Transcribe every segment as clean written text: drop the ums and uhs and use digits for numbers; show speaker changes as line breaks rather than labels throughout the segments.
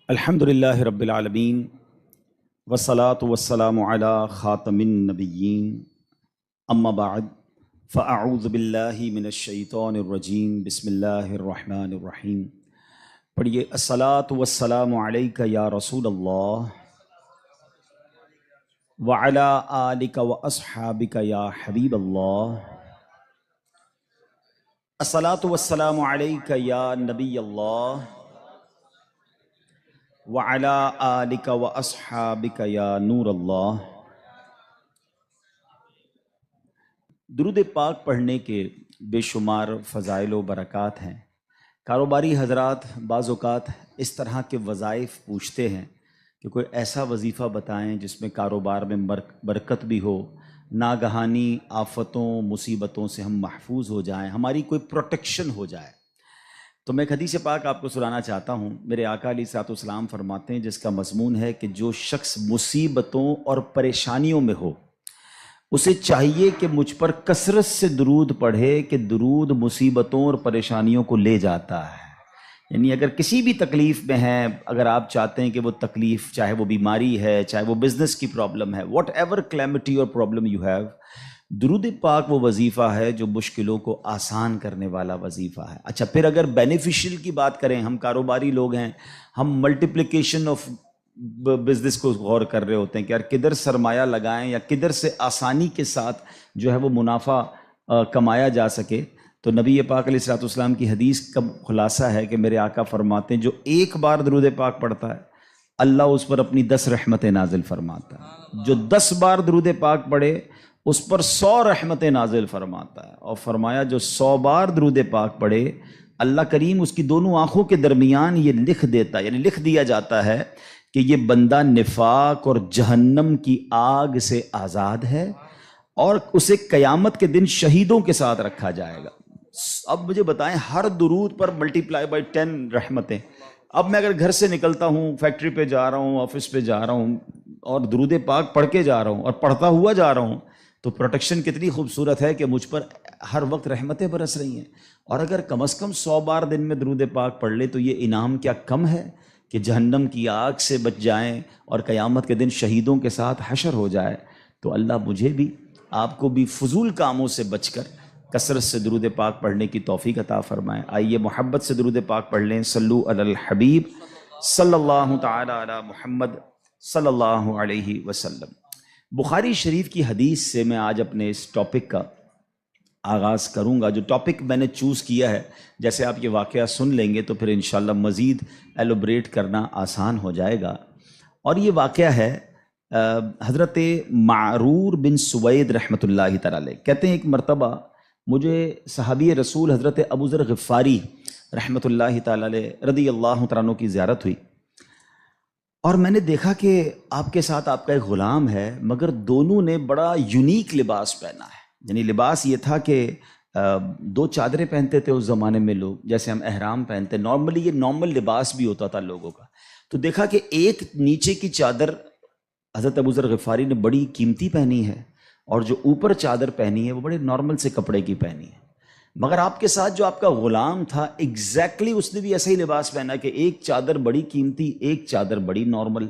الحمدللہ رب العالمین والصلاة والسلام علی خاتم النبیین اما بعد فاعوذ باللہ من الشیطان الرجیم بسم اللہ الرحمن الرحیم۔ پڑھیے الصلاة والسلام علیک یا رسول اللہ وعلی آلک واصحابک یا حبیب اللہ۔ الصلاة والسلام علیک یا نبی اللہ وعلی آلک واصحابک یا نور اللہ۔ درود پاک پڑھنے کے بے شمار فضائل و برکات ہیں۔ کاروباری حضرات بعض اوقات اس طرح کے وظائف پوچھتے ہیں کہ کوئی ایسا وظیفہ بتائیں جس میں کاروبار میں برکت بھی ہو، ناگہانی آفتوں مصیبتوں سے ہم محفوظ ہو جائیں، ہماری کوئی پروٹیکشن ہو جائے۔ تو میں ایک حدیث پاک آپ کو سنانا چاہتا ہوں۔ میرے آقا علیہ الصلوۃ والسلام فرماتے ہیں، جس کا مضمون ہے کہ جو شخص مصیبتوں اور پریشانیوں میں ہو اسے چاہیے کہ مجھ پر کثرت سے درود پڑھے کہ درود مصیبتوں اور پریشانیوں کو لے جاتا ہے۔ یعنی اگر کسی بھی تکلیف میں ہیں، اگر آپ چاہتے ہیں کہ وہ تکلیف، چاہے وہ بیماری ہے، چاہے وہ بزنس کی پرابلم ہے، واٹ ایور کلیمٹی اور پرابلم یو ہیو، درود پاک وہ وظیفہ ہے جو مشکلوں کو آسان کرنے والا وظیفہ ہے۔ اچھا، پھر اگر بینیفیشل کی بات کریں، ہم کاروباری لوگ ہیں، ہم ملٹیپلیکیشن آف بزنس کو غور کر رہے ہوتے ہیں کہ یار کدھر سرمایہ لگائیں یا کدھر سے آسانی کے ساتھ جو ہے وہ منافع کمایا جا سکے۔ تو نبی پاک علیہ الصلوۃ والسلام کی حدیث کا خلاصہ ہے کہ میرے آقا فرماتے ہیں جو ایک بار درود پاک پڑھتا ہے اللہ اس پر اپنی 10 رحمتیں نازل فرماتا ہے، جو 10 بار درود پاک پڑھے اس پر 100 رحمتیں نازل فرماتا ہے، اور فرمایا جو 100 بار درود پاک پڑھے اللہ کریم اس کی دونوں آنکھوں کے درمیان یہ لکھ دیتا ہے، یعنی لکھ دیا جاتا ہے کہ یہ بندہ نفاق اور جہنم کی آگ سے آزاد ہے، اور اسے قیامت کے دن شہیدوں کے ساتھ رکھا جائے گا۔ اب مجھے بتائیں، ہر درود پر ملٹیپلائی بائی 10 رحمتیں۔ اب میں اگر گھر سے نکلتا ہوں، فیکٹری پہ جا رہا ہوں، آفس پہ جا رہا ہوں، اور درود پاک پڑھ کے جا رہا ہوں اور پڑھتا ہوا جا رہا ہوں، تو پروٹیکشن کتنی خوبصورت ہے کہ مجھ پر ہر وقت رحمتیں برس رہی ہیں۔ اور اگر کم از کم 100 بار دن میں درود پاک پڑھ لے تو یہ انعام کیا کم ہے کہ جہنم کی آگ سے بچ جائیں اور قیامت کے دن شہیدوں کے ساتھ حشر ہو جائے۔ تو اللہ مجھے بھی آپ کو بھی فضول کاموں سے بچ کر کثرت سے درود پاک پڑھنے کی توفیق عطا فرمائے۔ آئیے محبت سے درود پاک پڑھ لیں۔ صلو علی الحبیب صلی اللہ تعالی علی محمد صلی اللہ علیہ وسلم۔ بخاری شریف کی حدیث سے میں آج اپنے اس ٹاپک کا آغاز کروں گا۔ جو ٹاپک میں نے چوز کیا ہے، جیسے آپ یہ واقعہ سن لیں گے تو پھر انشاءاللہ مزید ایلوبریٹ کرنا آسان ہو جائے گا۔ اور یہ واقعہ ہے حضرت معرور بن سوید رحمۃ اللہ تعالی علیہ۔ کہتے ہیں ایک مرتبہ مجھے صحابی رسول حضرت ابو ذر غفاری رحمۃ اللہ تعالی علیہ رضی اللہ تعالیٰ عنہ کی زیارت ہوئی، اور میں نے دیکھا کہ آپ کے ساتھ آپ کا ایک غلام ہے، مگر دونوں نے بڑا یونیک لباس پہنا ہے۔ یعنی لباس یہ تھا کہ 2 چادریں پہنتے تھے اس زمانے میں لوگ، جیسے ہم احرام پہنتے، نارملی یہ نارمل لباس بھی ہوتا تھا لوگوں کا۔ تو دیکھا کہ ایک نیچے کی چادر حضرت ابو ذر غفاری نے بڑی قیمتی پہنی ہے، اور جو اوپر چادر پہنی ہے وہ بڑے نارمل سے کپڑے کی پہنی ہے۔ مگر آپ کے ساتھ جو آپ کا غلام تھا ایگزیکٹلی اس نے بھی ایسا ہی لباس پہنا کہ ایک چادر بڑی قیمتی، ایک چادر بڑی نارمل۔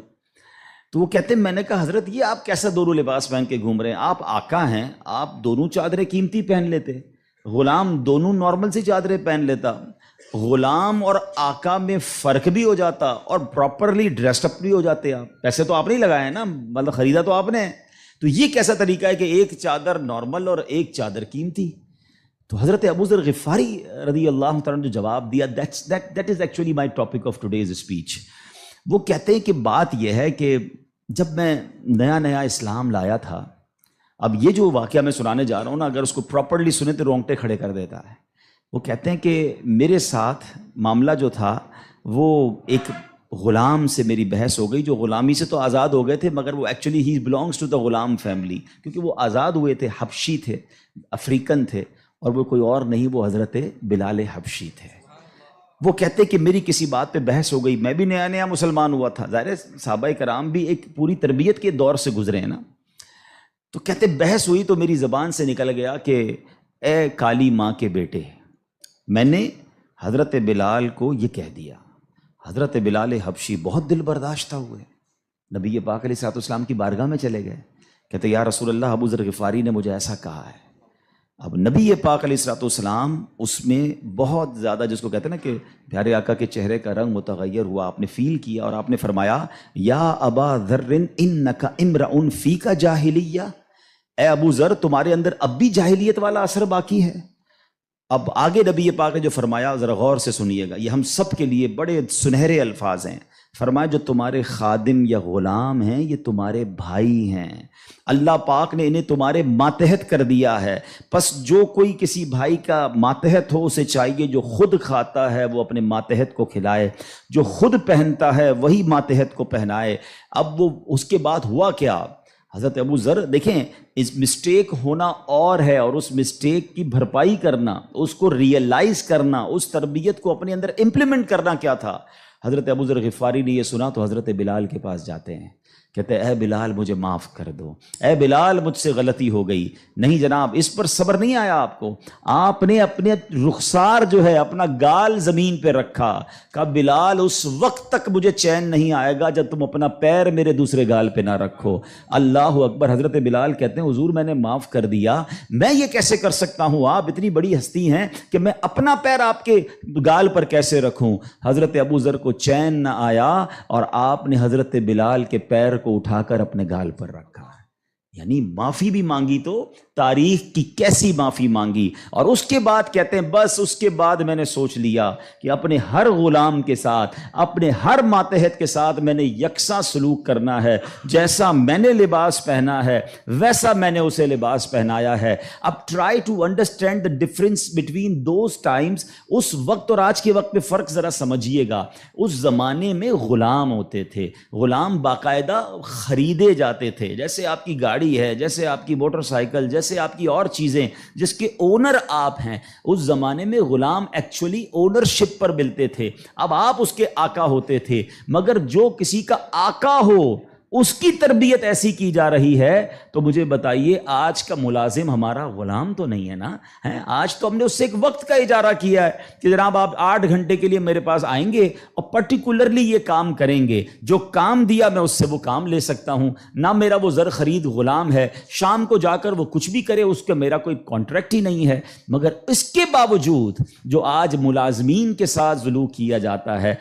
تو وہ کہتے ہیں میں نے کہا حضرت یہ آپ کیسا دونوں لباس پہن کے گھوم رہے ہیں؟ آپ آقا ہیں، آپ دونوں چادریں قیمتی پہن لیتے، غلام دونوں نارمل سی چادریں پہن لیتا۔ غلام اور آقا میں فرق بھی ہو جاتا اور پراپرلی ڈریسڈ اپ بھی ہو جاتے آپ۔ پیسے تو آپ نہیں لگائے نا، مطلب خریدا تو آپ نے۔ تو یہ کیسا طریقہ ہے کہ ایک چادر نارمل اور ایک چادر قیمتی؟ تو حضرت ابو ذر غفاری رضی اللہ تعالیٰ نے جو جواب دیا، that is actually my topic of today's speech۔ وہ کہتے ہیں کہ بات یہ ہے کہ جب میں نیا اسلام لایا تھا، اب یہ جو واقعہ میں سنانے جا رہا ہوں نا، اگر اس کو پراپرلی سنے تو رونگٹے کھڑے کر دیتا ہے۔ وہ کہتے ہیں کہ میرے ساتھ معاملہ جو تھا وہ ایک غلام سے میری بحث ہو گئی، جو غلامی سے تو آزاد ہو گئے تھے، مگر وہ ایکچولی ہی belongs to the Ghulam family, کیونکہ وہ آزاد ہوئے تھے، حبشی تھے، افریقن تھے، اور وہ کوئی اور نہیں، وہ حضرت بلال حبشی تھے۔ وہ کہتے کہ میری کسی بات پہ بحث ہو گئی، میں بھی نیا مسلمان ہوا تھا، ظاہر ہے صحابہ کرام بھی ایک پوری تربیت کے دور سے گزرے ہیں نا۔ تو کہتے بحث ہوئی تو میری زبان سے نکل گیا کہ اے کالی ماں کے بیٹے، میں نے حضرت بلال کو یہ کہہ دیا، حضرت بلال حبشی بہت دل برداشتہ ہوئے، نبی پاک علیہ السلام کی بارگاہ میں چلے گئے، کہتے یا رسول اللہ ابو ذر غفاری نے مجھے ایسا کہا ہے۔ اب نبی پاک علیہ السلام اس میں بہت زیادہ، جس کو کہتے ہیں نا کہ پیارے آقا کے چہرے کا رنگ متغیر ہوا، آپ نے فیل کیا اور آپ نے فرمایا یا ابا ذر انک امرؤ فیک جاہلیہ، اے ابو ذر تمہارے اندر اب بھی جاہلیت والا اثر باقی ہے۔ اب آگے نبی پاک نے جو فرمایا ذرا غور سے سنیے گا، یہ ہم سب کے لیے بڑے سنہرے الفاظ ہیں۔ فرمایا جو تمہارے خادم یا غلام ہیں یہ تمہارے بھائی ہیں، اللہ پاک نے انہیں تمہارے ماتحت کر دیا ہے، پس جو کوئی کسی بھائی کا ماتحت ہو اسے چاہیے جو خود کھاتا ہے وہ اپنے ماتحت کو کھلائے، جو خود پہنتا ہے وہی ماتحت کو پہنائے۔ اب وہ اس کے بعد ہوا کیا؟ حضرت ابو ذر دیکھیں، اس مسٹیک ہونا اور ہے، اور اس مسٹیک کی بھرپائی کرنا، اس کو ریئلائز کرنا، اس تربیت کو اپنے اندر امپلیمنٹ کرنا کیا تھا۔ حضرت ابو ذر غفاری نے یہ سنا تو حضرت بلال کے پاس جاتے ہیں، کہتے ہیں اے بلال مجھے معاف کر دو، اے بلال مجھ سے غلطی ہو گئی۔ نہیں جناب، اس پر صبر نہیں آیا آپ کو، آپ نے اپنے رخسار جو ہے اپنا گال زمین پہ رکھا، کہا بلال اس وقت تک مجھے چین نہیں آئے گا جب تم اپنا پیر میرے دوسرے گال پہ نہ رکھو۔ اللہ اکبر۔ حضرت بلال کہتے ہیں حضور میں نے معاف کر دیا، میں یہ کیسے کر سکتا ہوں، آپ اتنی بڑی ہستی ہیں کہ میں اپنا پیر آپ کے گال پر کیسے رکھوں۔ حضرت ابو ذر کو چین نہ آیا اور آپ نے حضرت بلال کے پیر کو اٹھا کر اپنے گال پر رکھا، یعنی معافی بھی مانگی تو تاریخ کی کیسی معافی مانگی۔ اور اس کے بعد کہتے ہیں بس اس کے بعد میں نے سوچ لیا کہ اپنے ہر غلام کے ساتھ، اپنے ہر ماتحت کے ساتھ میں نے یکساں سلوک کرنا ہے، جیسا میں نے لباس پہنا ہے ویسا میں نے اسے لباس پہنایا ہے۔ اب try to understand the difference between those times, اس وقت اور آج کے وقت میں فرق ذرا سمجھیے گا۔ اس زمانے میں غلام ہوتے تھے، غلام باقاعدہ خریدے جاتے تھے، جیسے آپ کی گاڑی ہے، جیسے آپ کی موٹر سائیکل، جیسے آپ کی اور چیزیں جس کے اونر آپ ہیں۔ اس زمانے میں غلام ایکچولی اونرشپ پر ملتے تھے، اب آپ اس کے آقا ہوتے تھے، مگر جو کسی کا آقا ہو اس کی تربیت ایسی کی جا رہی ہے تو مجھے بتائیے آج کا ملازم ہمارا غلام تو نہیں ہے نا؟ آج تو ہم نے اس سے ایک وقت کا اجارہ کیا ہے کہ جناب آپ 8 گھنٹے کے لیے میرے پاس آئیں گے اور پرٹیکولرلی یہ کام کریں گے، جو کام دیا میں اس سے وہ کام لے سکتا ہوں، نہ میرا وہ زر خرید غلام ہے، شام کو جا کر وہ کچھ بھی کرے اس کا میرا کوئی کانٹریکٹ ہی نہیں ہے۔ مگر اس کے باوجود جو آج ملازمین کے ساتھ سلوک کیا جاتا ہے،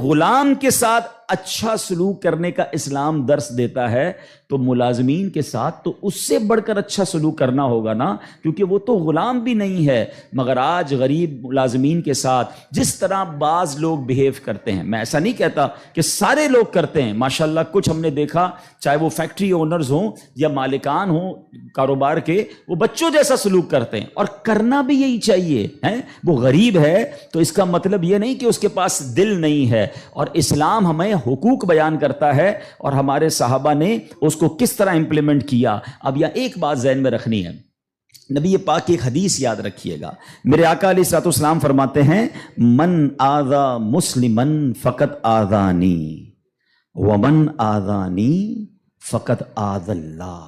غلام کے ساتھ اچھا سلوک کرنے کا اسلام درس دیتا ہے، تو ملازمین کے ساتھ تو اس سے بڑھ کر اچھا سلوک کرنا ہوگا نا، کیونکہ وہ تو غلام بھی نہیں ہے۔ مگر آج غریب ملازمین کے ساتھ جس طرح بعض لوگ بیہیو کرتے ہیں، میں ایسا نہیں کہتا کہ سارے لوگ کرتے ہیں، ماشاءاللہ کچھ ہم نے دیکھا، چاہے وہ فیکٹری اونرز ہوں یا مالکان ہوں کاروبار کے، وہ بچوں جیسا سلوک کرتے ہیں، اور کرنا بھی یہی چاہیے۔ وہ غریب ہے تو اس کا مطلب یہ نہیں کہ اس کے پاس دل نہیں ہے، اور اسلام ہمیں حقوق بیان کرتا ہے اور ہمارے صحابہ نے اس کو کس طرح امپلیمنٹ کیا۔ اب یہ ایک بات ذہن میں رکھنی ہے، نبی پاک کی ایک حدیث یاد رکھیے گا، میرے آقا علیہ الصلوۃ والسلام فرماتے ہیں من آذا مسلما فقط آذانی ومن آذانی فقط آذ اللہ،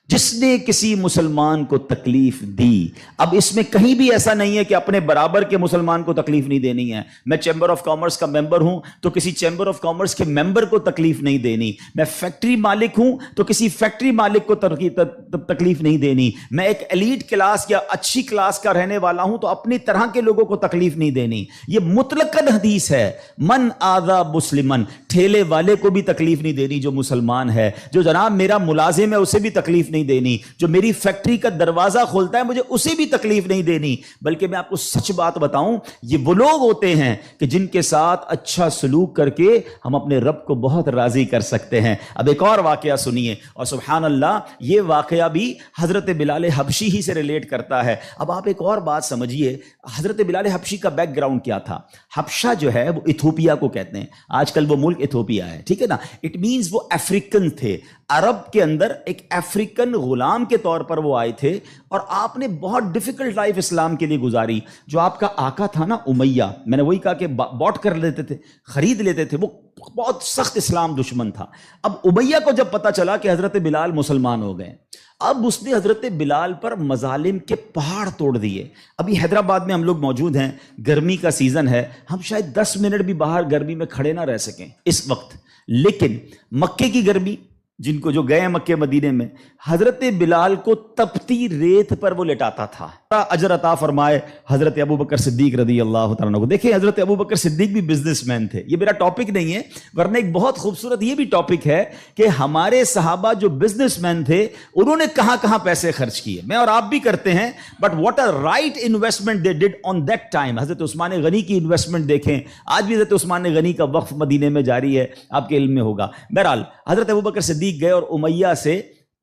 جس نے کسی مسلمان کو تکلیف دی۔ اب اس میں کہیں بھی ایسا نہیں ہے کہ اپنے برابر کے مسلمان کو تکلیف نہیں دینی ہے، میں چیمبر آف کامرس کا ممبر ہوں تو کسی چیمبر آف کامرس کے ممبر کو تکلیف نہیں دینی، میں فیکٹری مالک ہوں تو کسی فیکٹری مالک کو تکلیف نہیں دینی، میں ایک ایلیٹ کلاس یا اچھی کلاس کا رہنے والا ہوں تو اپنی طرح کے لوگوں کو تکلیف نہیں دینی۔ یہ مطلقاً حدیث ہے، من آذا مسلمن، ٹھیلے والے کو بھی تکلیف نہیں دینی جو مسلمان ہے، جو جناب میرا ملازم ہے اسے بھی تکلیف نہیں دینی، جو میری فیکٹری کا دروازہ کھولتا ہے مجھے اسے بھی تکلیف نہیں دینی۔ بلکہ میں آپ کو سچ بات بتاؤں، یہ وہ لوگ ہوتے ہیں کہ جن کے ساتھ اچھا سلوک کر کے ہم اپنے رب کو بہت راضی کر سکتے ہیں۔ اب ایک اور واقعہ سنیے، اور سبحان اللہ یہ واقعہ بھی حضرت بلال حبشی ہی سے ریلیٹ کرتا ہے۔ اب آپ ایک اور بات سمجھیے، حضرت بلال حبشی کا بیک گراؤنڈ کیا تھا؟ حبشہ جو ہے وہ ایتھوپیا کو کہتے ہیں، آج کل وہ ملک ایتھوپیا ہے، ٹھیک ہے نا؟ اٹ مینز وہ افریقن تھے، عرب کے اندر ایک افریقن غلام کے طور پر وہ آئے تھے، اور آپ نے بہت ڈیفیکلٹ لائف اسلام کے لیے گزاری۔ جو آپ کا آقا تھا نا امیہ، میں نے وہی کہا کہ باٹ کر لیتے تھے، خرید لیتے تھے، وہ بہت سخت اسلام دشمن تھا۔ اب امیہ کو جب پتا چلا کہ حضرت بلال مسلمان ہو گئے، اب اس نے حضرت بلال پر مظالم کے پہاڑ توڑ دیے. ابھی حیدرآباد میں ہم لوگ موجود ہیں, گرمی کا سیزن ہے, ہم شاید 10 منٹ بھی باہر گرمی میں کھڑے نہ رہ سکیں اس وقت, لیکن مکے کی گرمی, جن کو جو گئے مکے مدینے میں, حضرت بلال کو تپتی ریت پر وہ لٹاتا تھا. اجر عطا فرمائے حضرت ابو بکر صدیق رضی اللہ تعالیٰ عنہ کو. دیکھیں حضرت ابو بکر صدیق بھی بزنس مین تھے, یہ میرا ٹاپک نہیں ہے, ورنہ ایک بہت خوبصورت یہ بھی ٹاپک ہے کہ ہمارے صحابہ جو بزنس مین تھے انہوں نے کہاں کہاں پیسے خرچ کیے. میں اور آپ بھی کرتے ہیں, but what a right investment they did on that time. حضرت عثمان غنی کی انویسٹمنٹ دیکھیں, آج بھی حضرت عثمان غنی کا وقف مدینے میں جاری ہے, آپ کے علم میں ہوگا. بہرحال حضرت ابو بکر صدیق گئے اور امیہ سے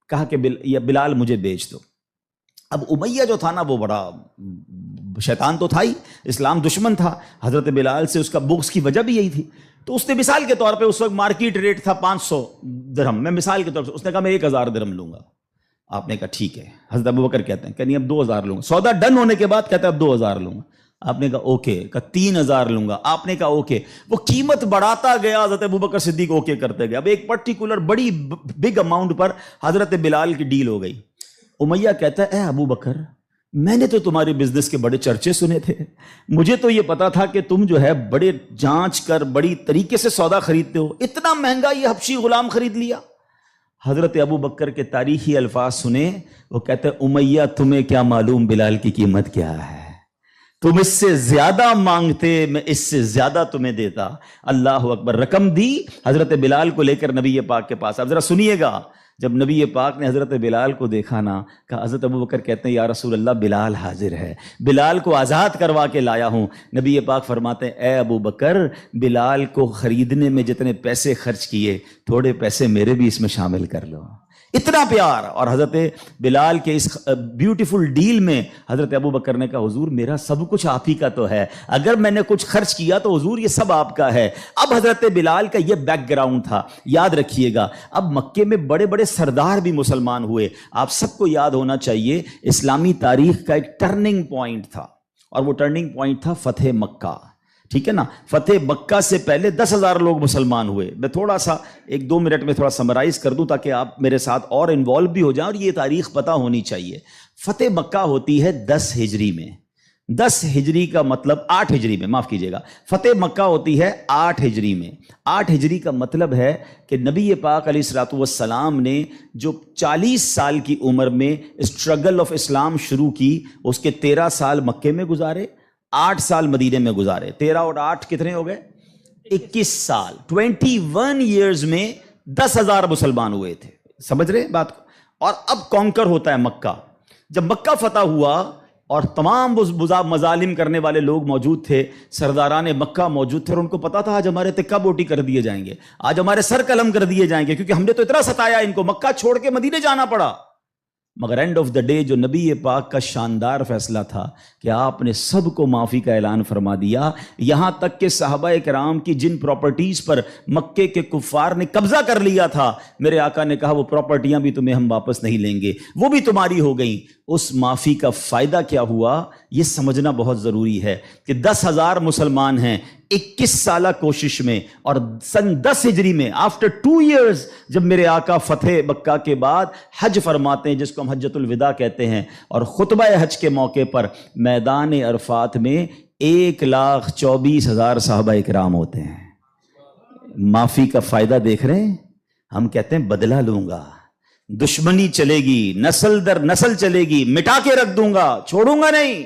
کہا کہ بلال مجھے بیچ دو. اب امیہ جو تھا نا وہ بڑا شیطان تو تھا ہی, اسلام دشمن تھا. حضرت بلال سے اس کا بغض کی وجہ بھی یہی تھی. تو اس نے مثال کے طور پہ, اس وقت مارکیٹ ریٹ تھا 500 درہم, میں مثال کے طور پہ اس نے کہا میں 1000 درہم لوں گا. آپ نے کہا ٹھیک ہے. حضرت ابو بکر کہتے ہیں کہ نہیں اب 2000 لوں گا. سودا ڈن ہونے کے بعد کہتا ہے اب 2000 لوں گا. آپ نے کہا اوکے. کہا 3000 لوں گا. آپ نے کہا اوکے. وہ قیمت بڑھاتا گیا, حضرت ابو بکر صدیق اوکے کرتے گئے. اب ایک پرٹیکولر بڑی بگ اماؤنٹ پر حضرت بلال کی ڈیل ہو گئی. امیہ کہتا ہے اے ابو بکر, میں نے تو تمہارے بزنس کے بڑے چرچے سنے تھے, مجھے تو یہ پتا تھا کہ تم جو ہے بڑے جانچ کر بڑی طریقے سے سودا خریدتے ہو, اتنا مہنگا یہ حبشی غلام خرید لیا. حضرت ابو بکر کے تاریخی الفاظ سنے, وہ کہتے ہیں امیہ تمہیں کیا معلوم بلال کی قیمت کیا ہے, تم اس سے زیادہ مانگتے میں اس سے زیادہ تمہیں دیتا. اللہ اکبر. رقم دی حضرت بلال کو لے کر نبی پاک کے پاس. اب ذرا سنیے گا, جب نبی پاک نے حضرت بلال کو دیکھا نا, کہا حضرت ابو بکر کہتے ہیں یا رسول اللہ بلال حاضر ہے, بلال کو آزاد کروا کے لایا ہوں. نبی پاک فرماتے ہیں اے ابو بکر, بلال کو خریدنے میں جتنے پیسے خرچ کیے تھوڑے پیسے میرے بھی اس میں شامل کر لو. اتنا پیار. اور حضرت بلال کے اس بیوٹیفل ڈیل میں حضرت ابو بکر نے کہا حضور میرا سب کچھ آپ ہی کا تو ہے, اگر میں نے کچھ خرچ کیا تو حضور یہ سب آپ کا ہے. اب حضرت بلال کا یہ بیک گراؤنڈ تھا, یاد رکھیے گا. اب مکے میں بڑے بڑے سردار بھی مسلمان ہوئے. آپ سب کو یاد ہونا چاہیے اسلامی تاریخ کا ایک ٹرننگ پوائنٹ تھا, اور وہ ٹرننگ پوائنٹ تھا فتح مکہ. ٹھیک ہے نا, فتح مکہ سے پہلے 10,000 لوگ مسلمان ہوئے. میں تھوڑا سا 1-2 منٹ میں تھوڑا سمرائز کر دوں تاکہ آپ میرے ساتھ اور انوالو بھی ہو جائیں, اور یہ تاریخ پتہ ہونی چاہیے. فتح مکہ ہوتی ہے 10 ہجری میں. 10 ہجری کا مطلب 8 ہجری میں, معاف کیجیے گا, فتح مکہ ہوتی ہے 8 ہجری میں. 8 ہجری کا مطلب ہے کہ نبی پاک علیہ الصلوۃ والسلام نے جو 40 سال کی عمر میں اسٹرگل آف اسلام شروع کی, اس کے 13 سال مکے میں گزارے, 8 سال مدینے میں گزارے. 13 اور 8 کتنے ہو گئے؟ 21 سال. 21 ایئرز میں 10,000 مسلمان ہوئے تھے. سمجھ رہے ہیں بات کو؟ اور اب کانکر ہوتا ہے مکہ. جب مکہ فتح ہوا اور تمام مظالم کرنے والے لوگ موجود تھے, سرداران مکہ موجود تھے, اور ان کو پتا تھا آج ہمارے تکہ بوٹی کر دیے جائیں گے, آج ہمارے سر قلم کر دیے جائیں گے, کیونکہ ہم نے تو اتنا ستایا ان کو, مکہ چھوڑ کے مدینے جانا پڑا. مگر اینڈ آف دا ڈے جو نبی پاک کا شاندار فیصلہ تھا کہ آپ نے سب کو معافی کا اعلان فرما دیا, یہاں تک کہ صحابہ کرام کی جن پراپرٹیز پر مکے کے کفار نے قبضہ کر لیا تھا, میرے آقا نے کہا وہ پراپرٹیاں بھی تمہیں ہم واپس نہیں لیں گے, وہ بھی تمہاری ہو گئیں. اس معافی کا فائدہ کیا ہوا یہ سمجھنا بہت ضروری ہے کہ 10,000 مسلمان ہیں 21 سالہ کوشش میں, اور سن 10 ہجری میں آفٹر 2 ایئرز جب میرے آقا فتح مکہ کے بعد حج فرماتے ہیں, جس کو ہم حجۃ الوداع کہتے ہیں, اور خطبہ حج کے موقع پر میدان عرفات میں 1,24,000 صحابہ اکرام ہوتے ہیں. معافی کا فائدہ دیکھ رہے ہیں؟ ہم کہتے ہیں بدلہ لوں گا, دشمنی چلے گی, نسل در نسل چلے گی, مٹا کے رکھ دوں گا, چھوڑوں گا نہیں.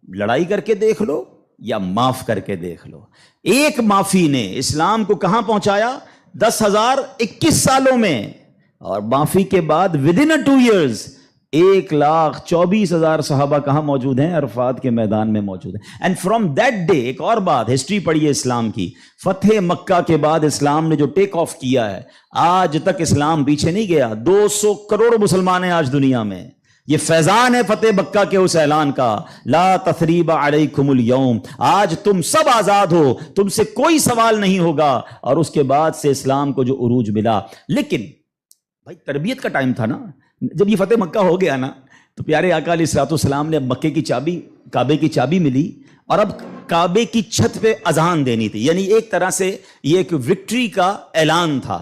لڑائی کر کے دیکھ لو یا معاف کر کے دیکھ لو. ایک معافی نے اسلام کو کہاں پہنچایا؟ 10,021 سالوں میں, اور معافی کے بعد ودن 2 ایئرز 1,24,000 صحابہ کہاں موجود ہیں؟ عرفات کے میدان میں موجود ہیں. اینڈ فرام دیٹ ڈے, ایک اور بات, ہسٹری پڑھیے اسلام کی, فتح مکہ کے بعد اسلام نے جو ٹیک آف کیا ہے, آج تک اسلام پیچھے نہیں گیا. 200 کروڑ مسلمان ہیں آج دنیا میں. یہ فیضان ہے فتح مکہ کے اس اعلان کا, لا تثریب علیکم اليوم, آج تم سب آزاد ہو, تم سے کوئی سوال نہیں ہوگا. اور اس کے بعد سے اسلام کو جو عروج ملا. لیکن بھائی تربیت کا ٹائم تھا نا, جب یہ فتح مکہ ہو گیا نا, تو پیارے آقا علیہ الصلوۃ والسلام نے اب مکے کی چابی, کعبے کی چابی ملی, اور اب کعبے کی چھت پہ اذان دینی تھی. یعنی ایک طرح سے یہ ایک وکٹری کا اعلان تھا.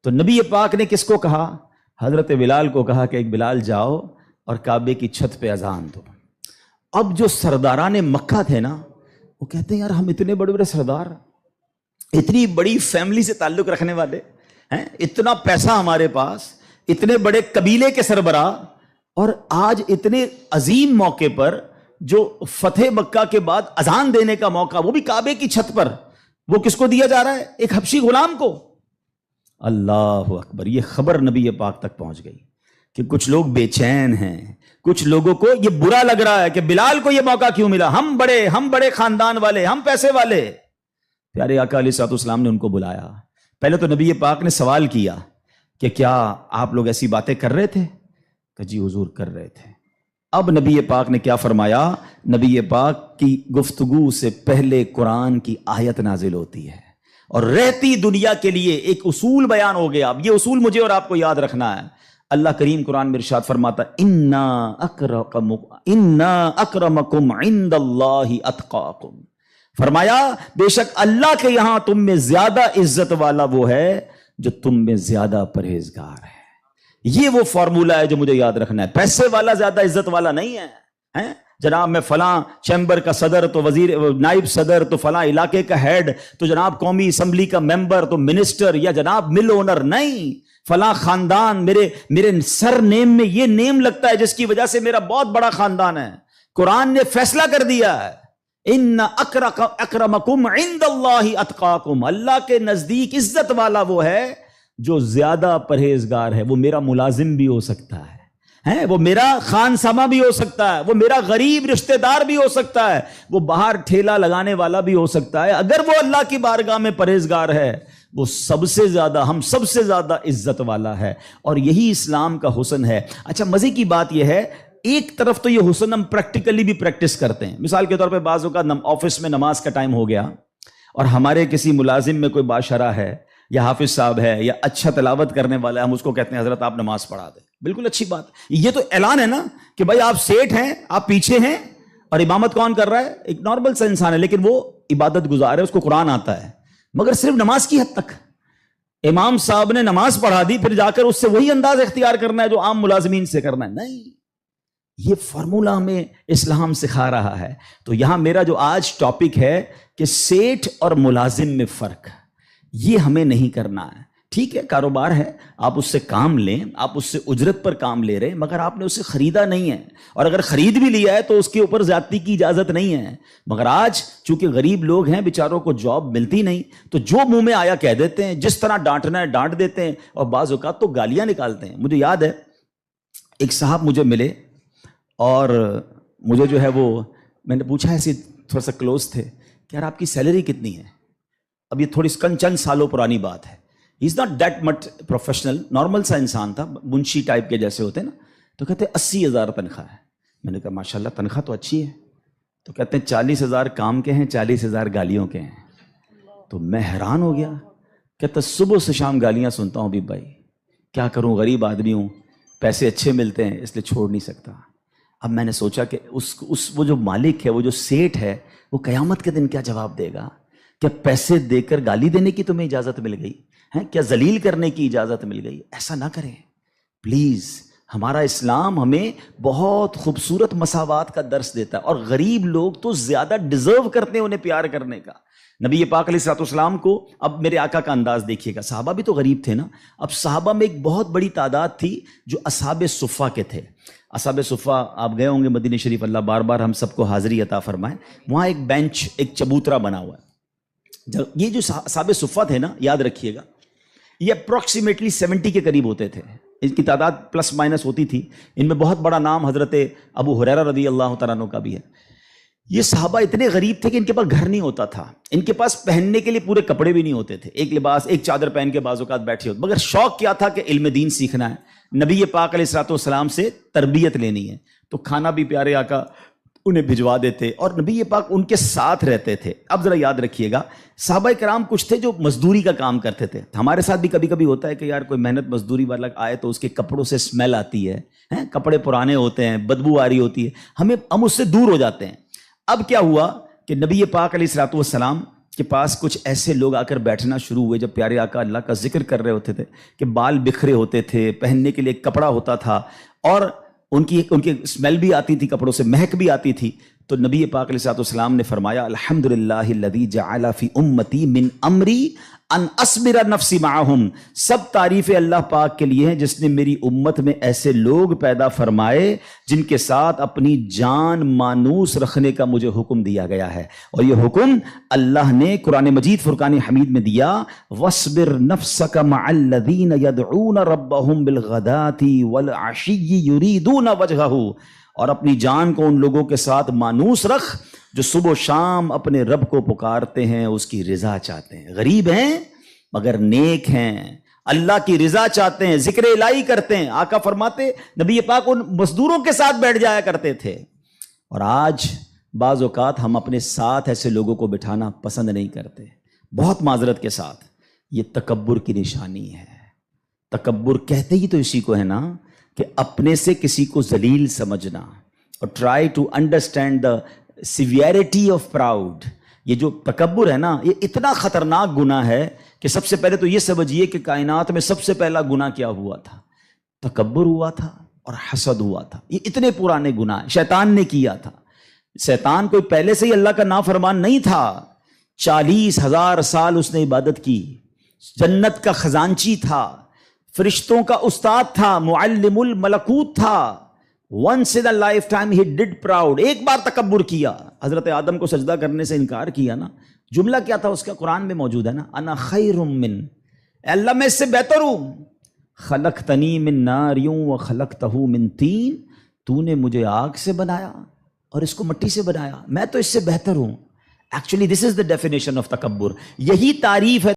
تو نبی پاک نے کس کو کہا؟ حضرت بلال کو کہا کہ ایک بلال جاؤ اور کعبے کی چھت پہ اذان دو۔ اب جو سرداران مکہ تھے نا، وہ کہتے ہیں یار ہم اتنے بڑے بڑے سردار، اتنی بڑی فیملی سے تعلق رکھنے والے ہیں، اتنا پیسہ ہمارے پاس، اتنے بڑے قبیلے کے سربراہ، اور آج اتنے عظیم موقع پر جو فتح مکہ کے بعد اذان دینے کا موقع، وہ بھی کعبے کی چھت پر، وہ کس کو دیا جا رہا ہے؟ ایک حبشی غلام کو۔ اللہ اکبر! یہ خبر نبی پاک تک پہنچ گئی کہ کچھ لوگ بے چین ہیں، کچھ لوگوں کو یہ برا لگ رہا ہے کہ بلال کو یہ موقع کیوں ملا، ہم بڑے خاندان والے، ہم پیسے والے۔ پیارے آقا علیہ الصلوۃ والسلام نے ان کو بلایا۔ پہلے تو نبی پاک نے سوال کیا کہ کیا آپ لوگ ایسی باتیں کر رہے تھے؟ کہ جی حضور کر رہے تھے۔ اب نبی پاک نے کیا فرمایا؟ نبی پاک کی گفتگو سے پہلے قرآن کی آیت نازل ہوتی ہے اور رہتی دنیا کے لیے ایک اصول بیان ہو گیا۔ اب یہ اصول مجھے اور آپ کو یاد رکھنا ہے۔ اللہ کریم قرآن میں ارشاد فرماتا انا اکرمکم عند اللہ اتقاکم، فرمایا بے شک اللہ کے یہاں تم میں زیادہ عزت والا وہ ہے جو تم میں زیادہ پرہیزگار ہے۔ یہ وہ فارمولہ ہے جو مجھے یاد رکھنا ہے۔ پیسے والا زیادہ عزت والا نہیں ہے، جناب میں فلاں چیمبر کا صدر تو وزیر نائب صدر تو فلاں علاقے کا ہیڈ تو جناب قومی اسمبلی کا ممبر تو منسٹر یا جناب مل اونر، نہیں، فلاں خاندان میرے سر نیم میں یہ نیم لگتا ہے جس کی وجہ سے میرا بہت بڑا خاندان ہے۔ قرآن نے فیصلہ کر دیا ہے ان اکرمکم عند اللہ اتقاکم، اللہ کے نزدیک عزت والا وہ ہے جو زیادہ پرہیزگار ہے۔ وہ میرا ملازم بھی ہو سکتا ہے، وہ میرا خان سما بھی ہو سکتا ہے، وہ میرا غریب رشتہ دار بھی ہو سکتا ہے، وہ باہر ٹھیلا لگانے والا بھی ہو سکتا ہے، اگر وہ اللہ کی بارگاہ میں پرہیزگار ہے وہ سب سے زیادہ، ہم سب سے زیادہ عزت والا ہے۔ اور یہی اسلام کا حسن ہے۔ اچھا مزے کی بات یہ ہے، ایک طرف تو یہ حسن ہم پریکٹیکلی بھی پریکٹس کرتے ہیں۔ مثال کے طور پہ بعض اوقات آفس میں نماز کا ٹائم ہو گیا اور ہمارے کسی ملازم میں کوئی بادشاہ ہے یا حافظ صاحب ہے یا اچھا تلاوت کرنے والا ہے، ہم اس کو کہتے ہیں حضرت آپ نماز پڑھا دیں۔ بالکل اچھی بات، یہ تو اعلان ہے نا کہ بھائی آپ سیٹ ہیں، آپ پیچھے ہیں، اور امامت کون کر رہا ہے؟ ایک نارمل سا انسان ہے، لیکن وہ عبادت گزار ہے، اس کو قرآن آتا ہے، مگر صرف نماز کی حد تک۔ امام صاحب نے نماز پڑھا دی، پھر جا کر اس سے وہی انداز اختیار کرنا ہے جو عام ملازمین سے کرنا ہے؟ نہیں، یہ فارمولہ ہمیں اسلام سکھا رہا ہے۔ تو یہاں میرا جو آج ٹاپک ہے کہ سیٹ اور ملازم میں فرق، یہ ہمیں نہیں کرنا ہے۔ ٹھیک ہے، کاروبار ہے، آپ اس سے کام لیں، آپ اس سے اجرت پر کام لے رہے ہیں، مگر آپ نے اسے خریدا نہیں ہے، اور اگر خرید بھی لیا ہے تو اس کے اوپر زیادتی کی اجازت نہیں ہے۔ مگر آج چونکہ غریب لوگ ہیں، بیچاروں کو جاب ملتی نہیں، تو جو منہ میں آیا کہہ دیتے ہیں، جس طرح ڈانٹنا ہے ڈانٹ دیتے ہیں، اور بعض اوقات تو گالیاں نکالتے ہیں۔ مجھے یاد ہے ایک صاحب مجھے ملے اور مجھے جو ہے وہ میں نے پوچھا، ایسے تھوڑا سا کلوز تھے کہ یار آپ کی سیلری کتنی ہے؟ اب یہ تھوڑی چند سالوں پرانی بات ہے۔ He is not that much professional, normal سا انسان تھا، منشی ٹائپ کے جیسے ہوتے ہیں نا۔ تو کہتے 80,000 تنخواہ ہے۔ میں نے کہا ماشاءاللہ تنخواہ تو اچھی ہے۔ تو کہتے ہیں 40,000 کام کے ہیں، 40,000 گالیوں کے ہیں۔ تو میں حیران ہو گیا، کہتا صبح سے شام گالیاں سنتا ہوں بھی بھائی، کیا کروں، غریب آدمی ہوں، پیسے اچھے ملتے ہیں اس لیے چھوڑ نہیں سکتا۔ اب میں نے سوچا کہ وہ جو مالک ہے، وہ جو سیٹ ہے، وہ قیامت کے دن کیا جواب دے گا؟ کیا پیسے دے کر گالی دینے کی تمہیں اجازت مل گئی ہے؟ کیا ذلیل کرنے کی اجازت مل گئی؟ ایسا نہ کریں پلیز۔ ہمارا اسلام ہمیں بہت خوبصورت مساوات کا درس دیتا ہے، اور غریب لوگ تو زیادہ ڈیزرو کرتے ہیں انہیں پیار کرنے کا۔ نبی پاک علیہ الصلوۃ والسلام کو، اب میرے آقا کا انداز دیکھیے گا، صحابہ بھی تو غریب تھے نا۔ اب صحابہ میں ایک بہت بڑی تعداد تھی جو اصحاب صفہ کے تھے۔ اصحاب صفہ آپ گئے ہوں گے مدینہ شریف، اللہ بار بار ہم سب کو حاضری عطا فرمائے۔ وہاں ایک بینچ، ایک چبوترا بنا ہوا ہے۔ یہ جو اصحاب صفہ تھے نا، یاد رکھیے گا، یہ اپروکسیمیٹلی 70 کے قریب ہوتے تھے، ان کی تعداد پلس مائنس ہوتی تھی۔ ان میں بہت بڑا نام حضرت ابو ہریرہ رضی اللہ تعالیٰ عنہ کا بھی ہے۔ یہ صحابہ اتنے غریب تھے کہ ان کے پاس گھر نہیں ہوتا تھا، ان کے پاس پہننے کے لیے پورے کپڑے بھی نہیں ہوتے تھے، ایک لباس، ایک چادر پہن کے بعض اوقات بیٹھے ہوتے، مگر شوق کیا تھا کہ علم دین سیکھنا ہے، نبی پاک علیہ الصلوۃ والسلام سے تربیت لینی ہے۔ تو کھانا بھی پیارے آقا انہیں بھجوا دیتے، اور نبی پاک ان کے ساتھ رہتے تھے۔ اب ذرا یاد رکھیے گا، صحابہ کرام کچھ تھے جو مزدوری کا کام کرتے تھے۔ ہمارے ساتھ بھی کبھی کبھی ہوتا ہے کہ یار کوئی محنت مزدوری والا آئے تو اس کے کپڑوں سے اسمیل آتی ہے، کپڑے پرانے ہوتے ہیں، بدبو آ رہی ہوتی ہے، ہم اس سے دور ہو جاتے ہیں۔ اب کیا ہوا کہ نبی پاک علیہ الصلوۃ والسلام کے پاس کچھ ایسے لوگ آ کر بیٹھنا شروع ہوئے جب پیارے آقا اللہ کا ذکر کر رہے ہوتے تھے کہ بال بکھرے ہوتے تھے، پہننے کے لیے ایک کپڑا ہوتا تھا اور ان کی اسمیل بھی آتی تھی، کپڑوں سے مہک بھی آتی تھی. تو نبی پاک علیہ الصلوۃ والسلام نے فرمایا الحمدللہ الذی جعل فی امتی من امری ان اصبر نفسی معہم، سب تعریف اللہ پاک کے لیے ہیں جس نے میری امت میں ایسے لوگ پیدا فرمائے جن کے ساتھ اپنی جان مانوس رکھنے کا مجھے حکم دیا گیا ہے. اور یہ حکم اللہ نے قرآن مجید فرقان حمید میں دیا، وَاصْبِرْ نَفْسَكَ مَعَ الَّذِينَ يَدْعُونَ رَبَّهُمْ بِالْغَدَاةِ وَالْعَشِيِّ يُرِيدُونَ وَجْهَهُ، اور اپنی جان کو ان لوگوں کے ساتھ مانوس رکھ جو صبح و شام اپنے رب کو پکارتے ہیں، اس کی رضا چاہتے ہیں، غریب ہیں مگر نیک ہیں، اللہ کی رضا چاہتے ہیں، ذکر الہی کرتے ہیں. آقا فرماتے نبی پاک ان مزدوروں کے ساتھ بیٹھ جایا کرتے تھے. اور آج بعض اوقات ہم اپنے ساتھ ایسے لوگوں کو بٹھانا پسند نہیں کرتے، بہت معذرت کے ساتھ. یہ تکبر کی نشانی ہے. تکبر کہتے ہی تو اسی کو ہے نا کہ اپنے سے کسی کو ذلیل سمجھنا. اور try to understand the severity of proud. یہ جو تکبر ہے نا، یہ اتنا خطرناک گناہ ہے کہ سب سے پہلے تو یہ سمجھیے کہ کائنات میں سب سے پہلا گناہ کیا ہوا تھا؟ تکبر ہوا تھا اور حسد ہوا تھا. یہ اتنے پرانے گناہ شیطان نے کیا تھا. شیطان کوئی پہلے سے ہی اللہ کا نافرمان نہیں تھا. 40,000 سال اس نے عبادت کی، جنت کا خزانچی تھا، فرشتوں کا استاد تھا، معلم الملکوت تھا. once in a lifetime he did proud. ایک بار تکبر کیا، حضرت آدم کو سجدہ کرنے سے انکار کیا نا. جملہ کیا تھا اس کا؟ قرآن میں موجود ہے نا، انا خیر من، اے اللہ میں اس سے بہتر ہوں. خلقتنی من نار وخلقتہ من طین، تو نے مجھے آگ سے بنایا اور اس کو مٹی سے بنایا، میں تو اس سے بہتر ہوں. Actually this is the definition of تکبر. یہی تعریف ہے